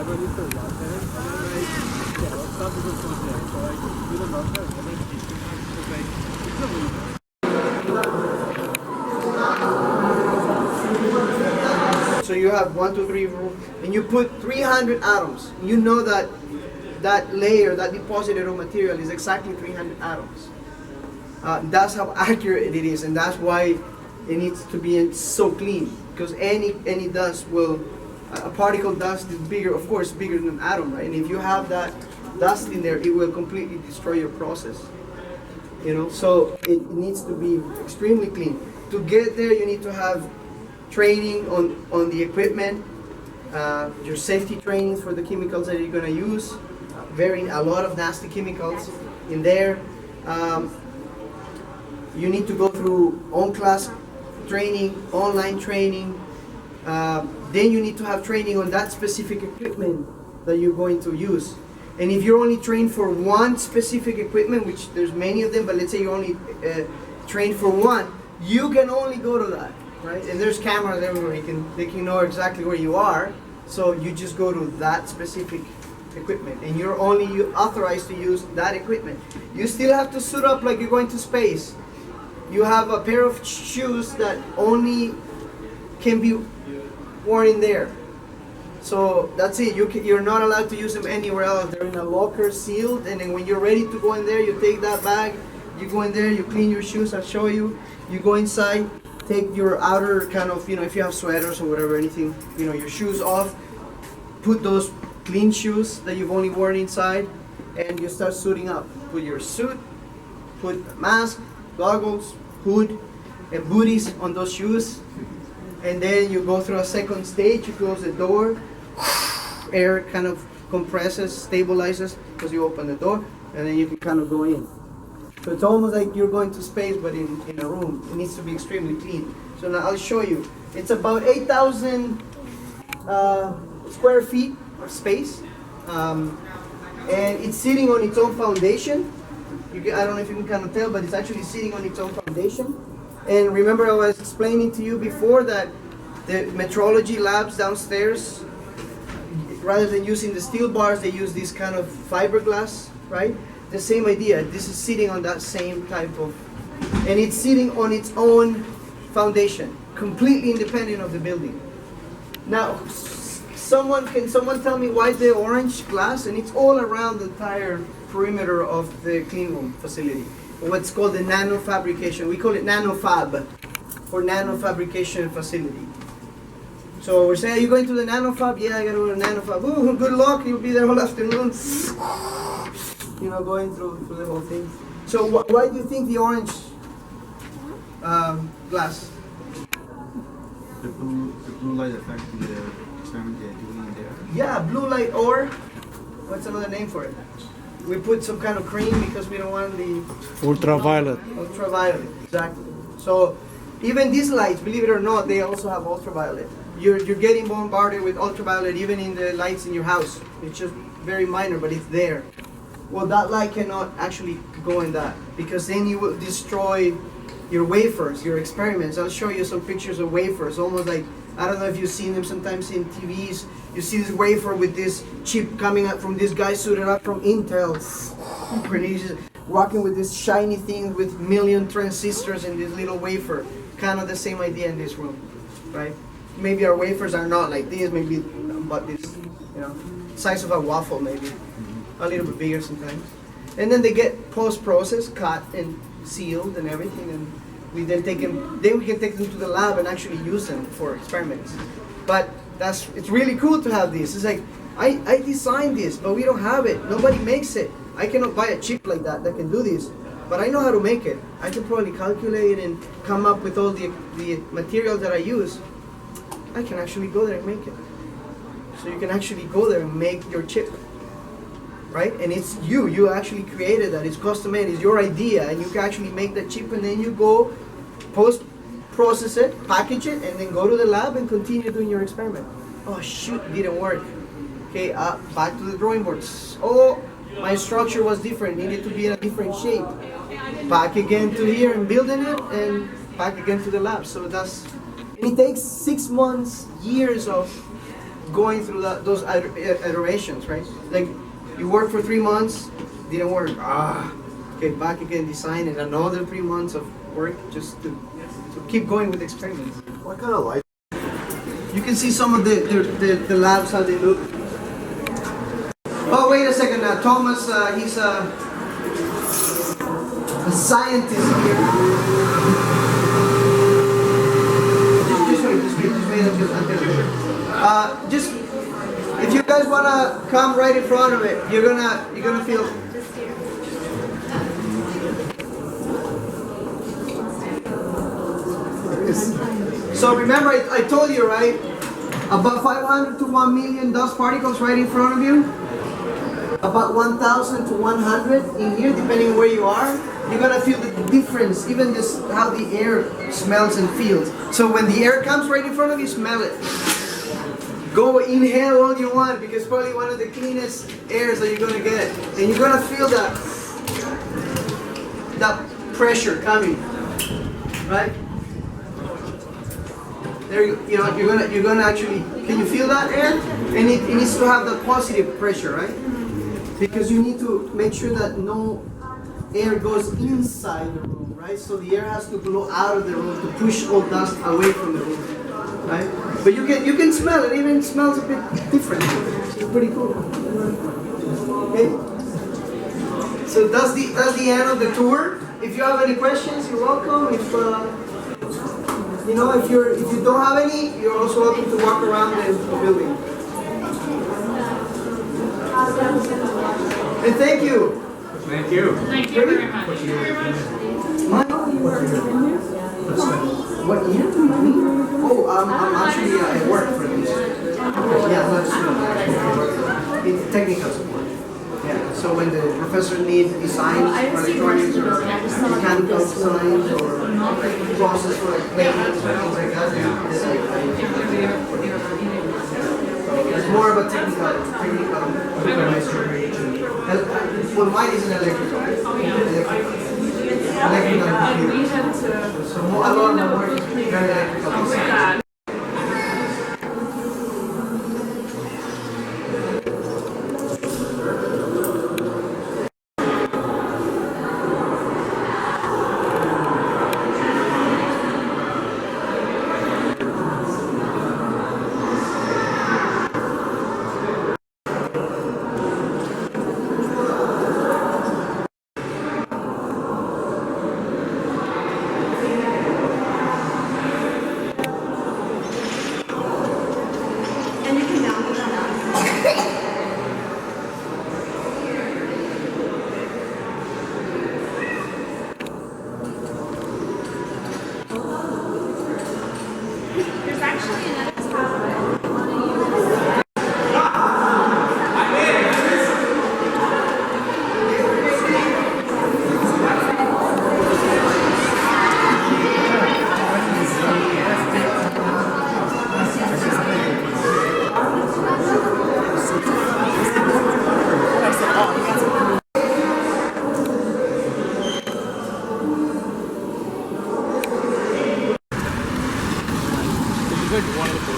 So you have 1, 2, 3, 4, and you put 300 atoms. You know that that layer, that deposited raw material is exactly 300 atoms. That's how accurate it is, and that's why it needs to be so clean. Because any dust will, a particle dust is bigger, of course, bigger than an atom, right? And if you have that dust in there, it will completely destroy your process. You know, so it needs to be extremely clean. To get there, you need to have training on the equipment, your safety training for the chemicals that you're going to use, a lot of nasty chemicals in there. You need to go through on-class training, online training. Then you need to have training on that specific equipment that you're going to use. And if you're only trained for one specific equipment, which there's many of them, but let's say you're only trained for one, you can only go to that, right? And there's cameras everywhere. They can know exactly where you are. So you just go to that specific equipment, and you're only authorized to use that equipment. You still have to suit up like you're going to space. You have a pair of shoes that only can be worn in there. So that's it. You're not allowed to use them anywhere else. They're in a locker, sealed, and then when you're ready to go in there, you take that bag, you go in there, you clean your shoes. I'll show you. You go inside, take your outer kind of, if you have sweaters or whatever, anything, your shoes off. Put those clean shoes that you've only worn inside, and you start suiting up. Put your suit, put a mask, goggles, hood, and booties on those shoes. And then you go through a second stage. You close the door, air kind of compresses, stabilizes, because you open the door, and then you can kind of go in. So it's almost like you're going to space, but in a room. It needs to be extremely clean. So now I'll show you. It's about 8,000 square feet of space, and it's sitting on its own foundation. I don't know if you can kind of tell, but it's actually sitting on its own foundation. And remember, I was explaining to you before that the metrology labs downstairs, rather than using the steel bars, they use this kind of fiberglass, right? The same idea. This is sitting on that same type of, and it's sitting on its own foundation, completely independent of the building. Now, can someone tell me why the orange glass? And it's all around the entire perimeter of the clean room facility. What's called the nano fabrication. We call it NanoFab, for nano fabrication facility. So we're saying, are you going to the NanoFab? Yeah, I gotta go to the NanoFab. Ooh, good luck, you'll be there all afternoon. Going through the whole thing. So why do you think the orange glass? The blue light effect, the experiment they're doing there? Yeah, blue light, or what's another name for it? We put some kind of cream because we don't want the ultraviolet. Ultraviolet, exactly. So even these lights, believe it or not, they also have ultraviolet. You're getting bombarded with ultraviolet even in the lights in your house. It's just very minor, but it's there. Well, that light cannot actually go in that, because then you will destroy your wafers, your experiments. I'll show you some pictures of wafers, almost like, I don't know if you've seen them sometimes in TVs. You see this wafer with this chip coming up from this guy suited up from Intel. He's just rocking with this shiny thing with million transistors in this little wafer. Kind of the same idea in this room, right? Maybe our wafers are not like this, maybe about this, size of a waffle maybe. A little bit bigger sometimes. And then they get post-processed, cut and sealed and everything, and we then we can take them to the lab and actually use them for experiments. But it's really cool to have this. It's like, I designed this, but we don't have it. Nobody makes it. I cannot buy a chip like that can do this, but I know how to make it. I can probably calculate and come up with all the materials that I use. I can actually go there and make it. So you can actually go there and make your chip. Right? And it's you actually created that. It's custom made, it's your idea, and you can actually make the chip, and then you go process it, package it, and then go to the lab and continue doing your experiment. Oh shoot, didn't work. Okay, back to the drawing boards. Oh, my structure was different, needed to be in a different shape. Back again to here and building it, and back again to the lab. So it takes 6 months, years of going through those iterations, right? Like you work for 3 months, didn't work. Okay, back again, design, and another 3 months of work just to keep going with experiments. What kind of light? You can see some of the labs, how they look. Oh, wait a second. Thomas, he's a scientist here. Just wait until just if you guys wanna come right in front of it, you're gonna feel. So remember, I told you, right? About 500 to 1 million dust particles right in front of you. About 1,000 to 100 in here, depending where you are. You're gonna feel the difference, even just how the air smells and feels. So when the air comes right in front of you, smell it. Go inhale all you want, because it's probably one of the cleanest airs that you're gonna get. And you're gonna feel that pressure coming, right? There you're gonna actually, can you feel that air? And it needs to have that positive pressure, right? Because you need to make sure that no air goes inside the room, right? So the air has to blow out of the room to push all dust away from the room, right? But you can smell it. Even smells a bit different. It's pretty cool. Okay. So that's the end of the tour. If you have any questions, you're welcome. If if you don't have any, you're also welcome to walk around the building. And thank you. Thank you. Thank you very much. What year? Oh, I'm actually at work for this. Yeah, that's it's technical support. Yeah, so when the professor needs designs for electronics or mechanical designs or process for like plating or things like that, it's more of a technical. Well, mine is an electrical. Electrical computer. So a lot of my work is very electrical. There's actually another tablet. It's like one of the